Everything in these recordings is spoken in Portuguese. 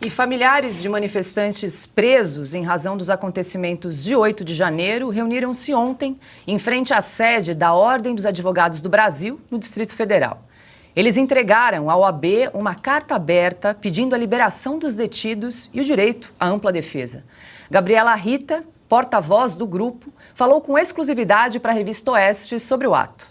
E familiares de manifestantes presos em razão dos acontecimentos de 8 de janeiro reuniram-se ontem em frente à sede da Ordem dos Advogados do Brasil, no Distrito Federal. Eles entregaram ao OAB uma carta aberta pedindo a liberação dos detidos e o direito à ampla defesa. Gabriela Rita, porta-voz do grupo, falou com exclusividade para a Revista Oeste sobre o ato.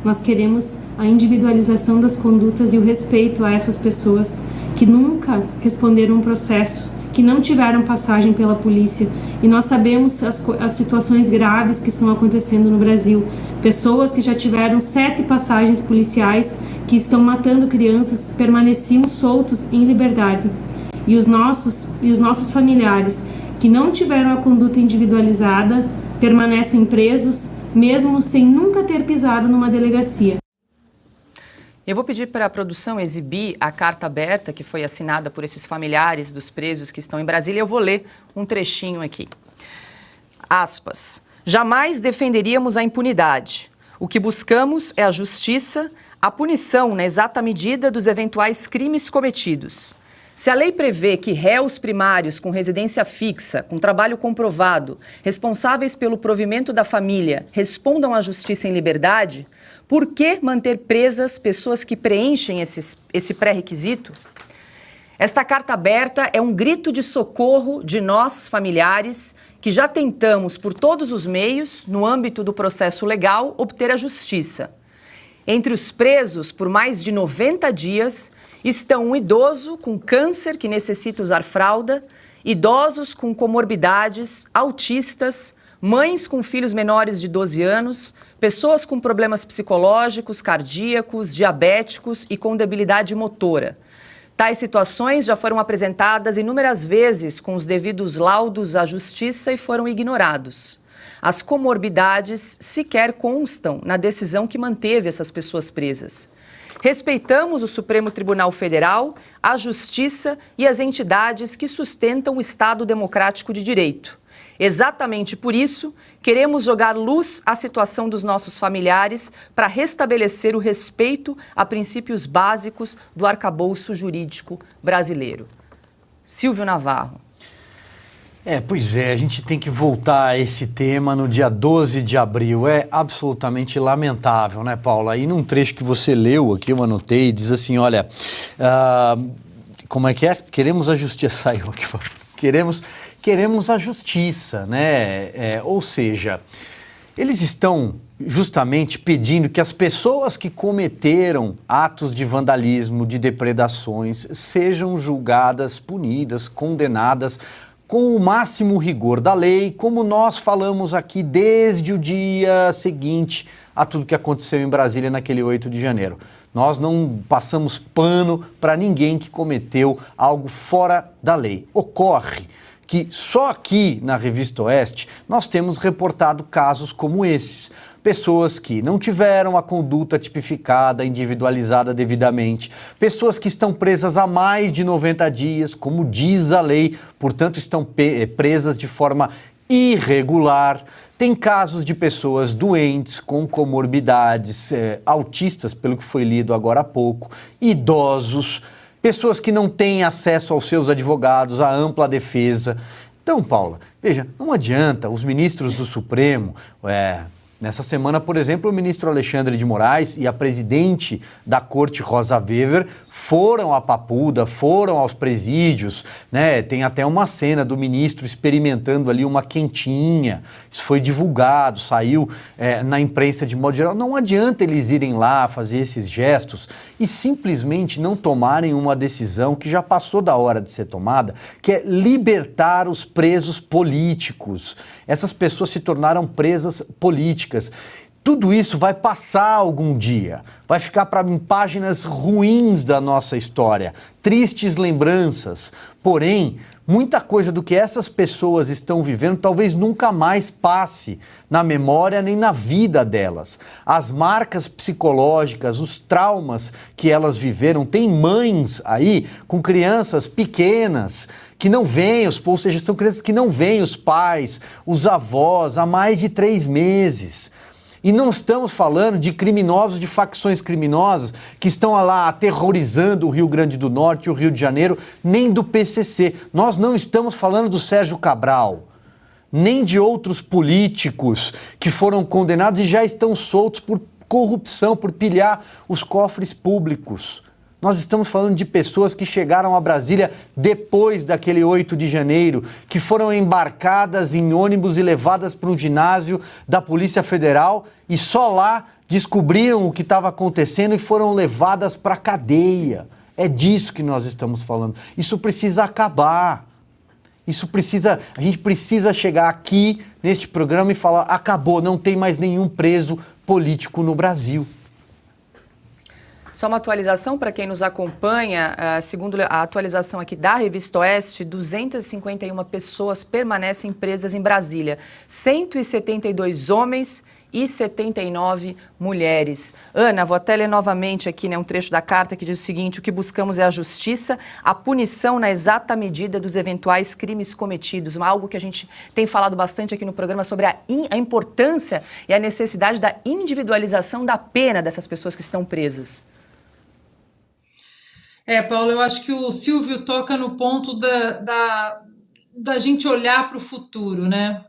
Nós queremos a individualização das condutas e o respeito a essas pessoas que nunca responderam um processo, que não tiveram passagem pela polícia. E nós sabemos as situações graves que estão acontecendo no Brasil. Pessoas que já tiveram 7 passagens policiais, que estão matando crianças, permaneciam soltos em liberdade. E os nossos familiares que não tiveram a conduta individualizada permanecem presos, mesmo sem nunca ter pisado numa delegacia. Eu vou pedir para a produção exibir a carta aberta que foi assinada por esses familiares dos presos que estão em Brasília. Eu vou ler um trechinho aqui. Aspas. Jamais defenderíamos a impunidade. O que buscamos é a justiça, a punição na exata medida dos eventuais crimes cometidos. Se a lei prevê que réus primários com residência fixa, com trabalho comprovado, responsáveis pelo provimento da família, respondam à justiça em liberdade, por que manter presas pessoas que preenchem esse pré-requisito? Esta carta aberta é um grito de socorro de nós, familiares, que já tentamos por todos os meios, no âmbito do processo legal, obter a justiça. Entre os presos por mais de 90 dias estão um idoso com câncer que necessita usar fralda, idosos com comorbidades, autistas, mães com filhos menores de 12 anos, pessoas com problemas psicológicos, cardíacos, diabéticos e com debilidade motora. Tais situações já foram apresentadas inúmeras vezes com os devidos laudos à justiça e foram ignorados. As comorbidades sequer constam na decisão que manteve essas pessoas presas. Respeitamos o Supremo Tribunal Federal, a Justiça e as entidades que sustentam o Estado Democrático de Direito. Exatamente por isso, queremos jogar luz à situação dos nossos familiares para restabelecer o respeito a princípios básicos do arcabouço jurídico brasileiro. Silvio Navarro. Pois é, a gente tem que voltar a esse tema no dia 12 de abril. É absolutamente lamentável, né, Paula? E num trecho que você leu aqui, eu anotei, diz assim, olha, como é que é? Queremos a justiça, saiu aqui, queremos a justiça, né? Ou seja, eles estão justamente pedindo que as pessoas que cometeram atos de vandalismo, de depredações, sejam julgadas, punidas, condenadas com o máximo rigor da lei, como nós falamos aqui desde o dia seguinte a tudo que aconteceu em Brasília naquele 8 de janeiro. Nós não passamos pano para ninguém que cometeu algo fora da lei. Ocorre que só aqui na Revista Oeste nós temos reportado casos como esses. Pessoas que não tiveram a conduta tipificada, individualizada devidamente, pessoas que estão presas há mais de 90 dias, como diz a lei, portanto estão presas de forma irregular. Tem casos de pessoas doentes, com comorbidades, autistas, pelo que foi lido agora há pouco, idosos, pessoas que não têm acesso aos seus advogados, à ampla defesa. Então, Paula, veja, não adianta os ministros do Supremo... Nessa semana, por exemplo, o ministro Alexandre de Moraes e a presidente da Corte, Rosa Weber, foram à Papuda, foram aos presídios, né? Tem até uma cena do ministro experimentando ali uma quentinha. Isso foi divulgado, saiu na imprensa de modo geral. Não adianta eles irem lá fazer esses gestos e simplesmente não tomarem uma decisão que já passou da hora de ser tomada, que é libertar os presos políticos. Essas pessoas se tornaram presas políticas. Tudo isso vai passar algum dia, vai ficar para páginas ruins da nossa história, tristes lembranças. Porém, muita coisa do que essas pessoas estão vivendo talvez nunca mais passe na memória nem na vida delas. As marcas psicológicas, os traumas que elas viveram, tem mães aí com crianças pequenas que não veem ou seja, são crianças que não veem os pais, os avós há mais de 3 meses. E não estamos falando de criminosos, de facções criminosas que estão lá aterrorizando o Rio Grande do Norte, o Rio de Janeiro, nem do PCC. Nós não estamos falando do Sérgio Cabral, nem de outros políticos que foram condenados e já estão soltos por corrupção, por pilhar os cofres públicos. Nós estamos falando de pessoas que chegaram a Brasília depois daquele 8 de janeiro, que foram embarcadas em ônibus e levadas para um ginásio da Polícia Federal e só lá descobriram o que estava acontecendo e foram levadas para a cadeia. É disso que nós estamos falando. Isso precisa acabar. A gente precisa chegar aqui neste programa e falar: acabou, não tem mais nenhum preso político no Brasil. Só uma atualização para quem nos acompanha, segundo a atualização aqui da Revista Oeste, 251 pessoas permanecem presas em Brasília, 172 homens e 79 mulheres. Ana, vou até ler novamente aqui, né, um trecho da carta que diz o seguinte: o que buscamos é a justiça, a punição na exata medida dos eventuais crimes cometidos. Algo que a gente tem falado bastante aqui no programa sobre a importância e a necessidade da individualização da pena dessas pessoas que estão presas. Paulo, eu acho que o Silvio toca no ponto da gente olhar para o futuro, né?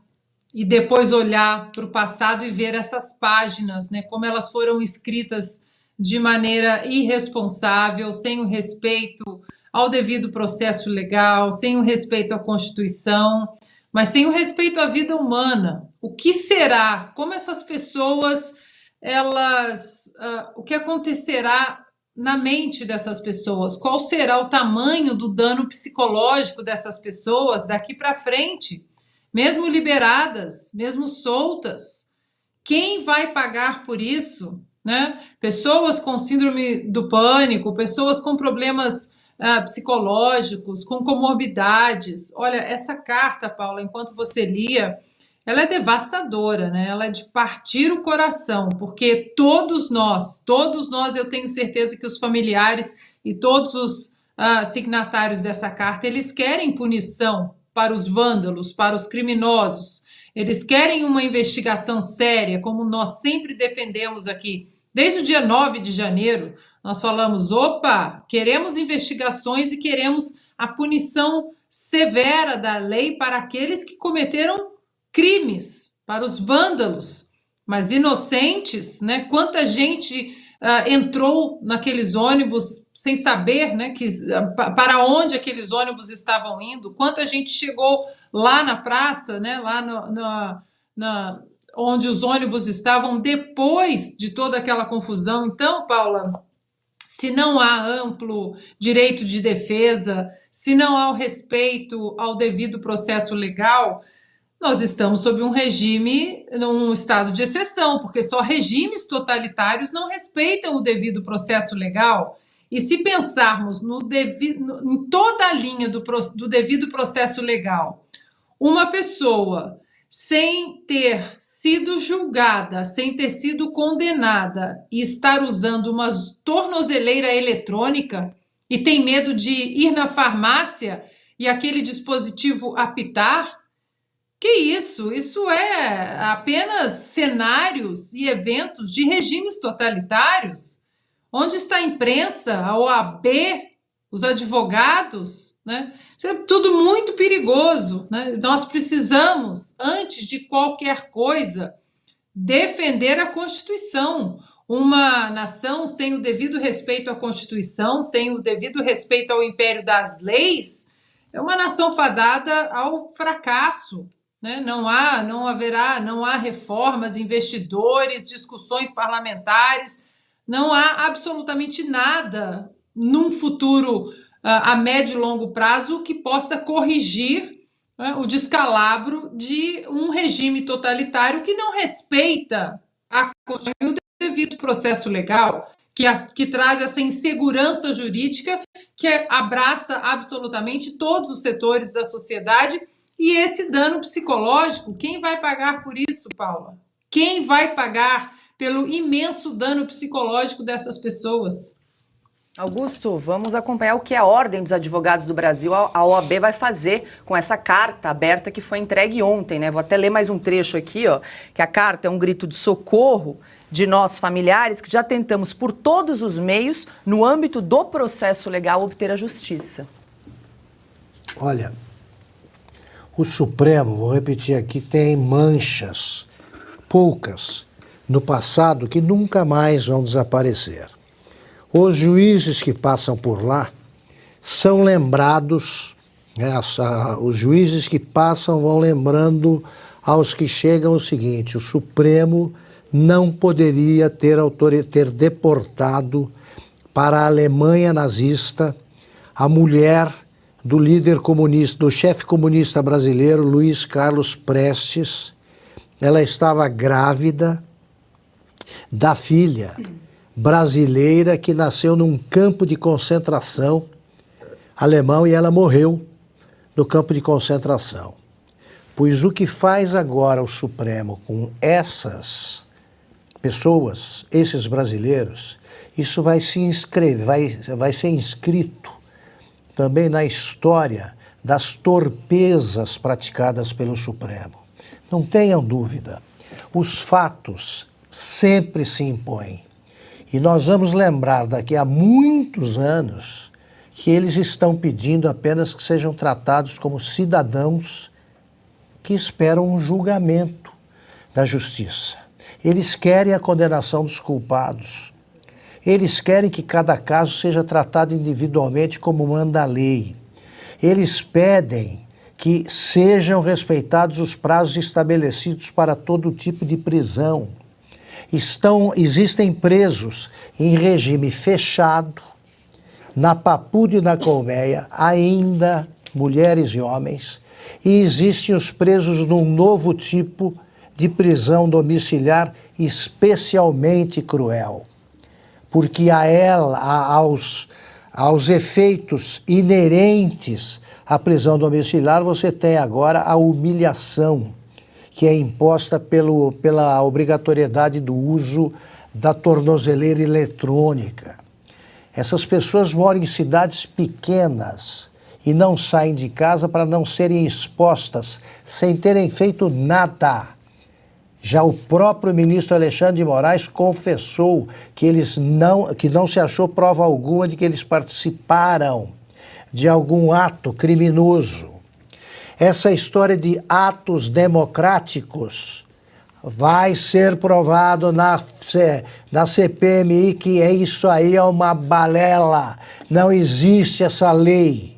E depois olhar para o passado e ver essas páginas, né? Como elas foram escritas de maneira irresponsável, sem o respeito ao devido processo legal, sem o respeito à Constituição, mas sem o respeito à vida humana. O que será? Como essas pessoas, o que acontecerá na mente dessas pessoas? Qual será o tamanho do dano psicológico dessas pessoas daqui para frente? Mesmo liberadas, mesmo soltas, quem vai pagar por isso, né? Pessoas com síndrome do pânico, pessoas com problemas psicológicos, com comorbidades. Olha, essa carta, Paula, enquanto você lia, ela é devastadora, né? Ela é de partir o coração, porque todos nós, eu tenho certeza que os familiares e todos os signatários dessa carta, eles querem punição para os vândalos, para os criminosos. Eles querem uma investigação séria, como nós sempre defendemos aqui. Desde o dia 9 de janeiro, nós falamos: opa, queremos investigações e queremos a punição severa da lei para aqueles que cometeram crimes, para os vândalos, mas inocentes, né? Quanta gente entrou naqueles ônibus sem saber, né, para onde aqueles ônibus estavam indo, quanta gente chegou lá na praça, né, lá onde os ônibus estavam depois de toda aquela confusão. Então, Paula, se não há amplo direito de defesa, se não há o respeito ao devido processo legal, nós estamos sob um regime, num estado de exceção, porque só regimes totalitários não respeitam o devido processo legal. E se pensarmos em toda a linha do devido processo legal, uma pessoa sem ter sido julgada, sem ter sido condenada e estar usando uma tornozeleira eletrônica e tem medo de ir na farmácia e aquele dispositivo apitar, que isso? Isso é apenas cenários e eventos de regimes totalitários. Onde está a imprensa, a OAB, os advogados, né? Isso é tudo muito perigoso, né? Nós precisamos, antes de qualquer coisa, defender a Constituição. Uma nação sem o devido respeito à Constituição, sem o devido respeito ao império das leis, é uma nação fadada ao fracasso. Né? Não há reformas, investidores, discussões parlamentares, não há absolutamente nada num futuro a médio e longo prazo que possa corrigir, né, o descalabro de um regime totalitário que não respeita a Constituição e o devido processo legal, que traz essa insegurança jurídica que abraça absolutamente todos os setores da sociedade. E esse dano psicológico, quem vai pagar por isso, Paula? Quem vai pagar pelo imenso dano psicológico dessas pessoas? Augusto, vamos acompanhar o que a Ordem dos Advogados do Brasil, a OAB, vai fazer com essa carta aberta que foi entregue ontem, né? Vou até ler mais um trecho aqui, ó, que a carta é um grito de socorro de nós familiares que já tentamos por todos os meios, no âmbito do processo legal, obter a justiça. Olha, o Supremo, vou repetir aqui, tem manchas, poucas, no passado que nunca mais vão desaparecer. Os juízes que passam por lá são lembrados, né, os juízes que passam vão lembrando aos que chegam o seguinte: o Supremo não poderia ter deportado para a Alemanha nazista a mulher do líder comunista, do chefe comunista brasileiro, Luiz Carlos Prestes. Ela estava grávida da filha brasileira que nasceu num campo de concentração alemão e ela morreu no campo de concentração. Pois o que faz agora o Supremo com essas pessoas, esses brasileiros, isso vai se inscrever, vai ser inscrito também na história das torpezas praticadas pelo Supremo. Não tenham dúvida, os fatos sempre se impõem. E nós vamos lembrar daqui a muitos anos que eles estão pedindo apenas que sejam tratados como cidadãos que esperam um julgamento da justiça. Eles querem a condenação dos culpados. Eles querem que cada caso seja tratado individualmente como manda a lei. Eles pedem que sejam respeitados os prazos estabelecidos para todo tipo de prisão. Existem presos em regime fechado, na Papuda e na Colmeia, ainda mulheres e homens, e existem os presos num novo tipo de prisão domiciliar especialmente cruel, porque aos efeitos inerentes à prisão domiciliar você tem agora a humilhação, que é imposta pela obrigatoriedade do uso da tornozeleira eletrônica. Essas pessoas moram em cidades pequenas e não saem de casa para não serem expostas sem terem feito nada. Já o próprio ministro Alexandre de Moraes confessou que não se achou prova alguma de que eles participaram de algum ato criminoso. Essa história de atos democráticos vai ser provado na CPMI que isso aí é uma balela, não existe essa lei.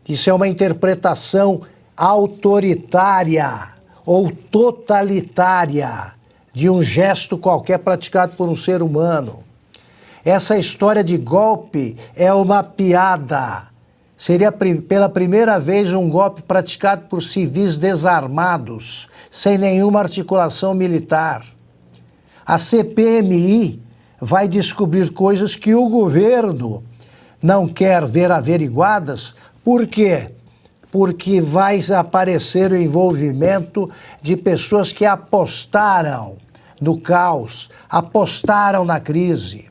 Isso é uma interpretação autoritária ou totalitária de um gesto qualquer praticado por um ser humano. Essa história de golpe é uma piada. Seria pela primeira vez um golpe praticado por civis desarmados, sem nenhuma articulação militar. A CPMI vai descobrir coisas que o governo não quer ver averiguadas. Por quê? Porque vai aparecer o envolvimento de pessoas que apostaram no caos, apostaram na crise.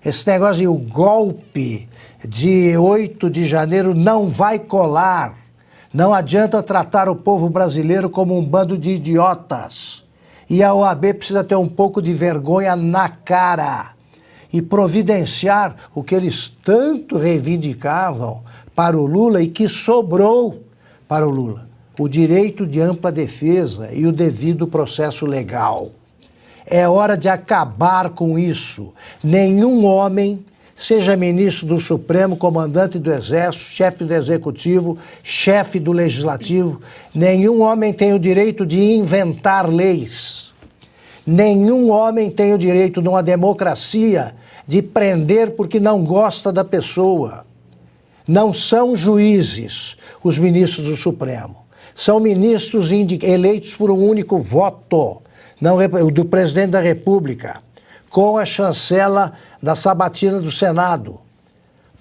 Esse negócio de o golpe de 8 de janeiro não vai colar. Não adianta tratar o povo brasileiro como um bando de idiotas. E a OAB precisa ter um pouco de vergonha na cara e providenciar o que eles tanto reivindicavam para o Lula e que sobrou para o Lula: o direito de ampla defesa e o devido processo legal. É hora de acabar com isso. Nenhum homem, seja ministro do Supremo, comandante do Exército, chefe do Executivo, chefe do Legislativo, nenhum homem tem o direito de inventar leis. Nenhum homem tem o direito, numa democracia, de prender porque não gosta da pessoa. Não são juízes os ministros do Supremo. São ministros eleitos por um único voto, do presidente da República, com a chancela da sabatina do Senado.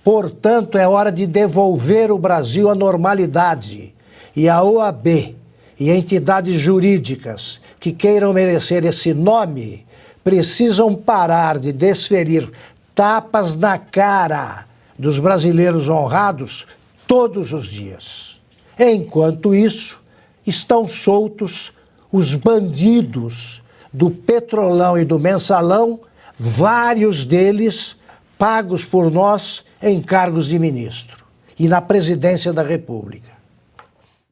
Portanto, é hora de devolver o Brasil à normalidade. E a OAB e entidades jurídicas que queiram merecer esse nome precisam parar de desferir tapas na cara dos brasileiros honrados todos os dias. Enquanto isso, estão soltos os bandidos do Petrolão e do Mensalão, vários deles pagos por nós em cargos de ministro e na presidência da República.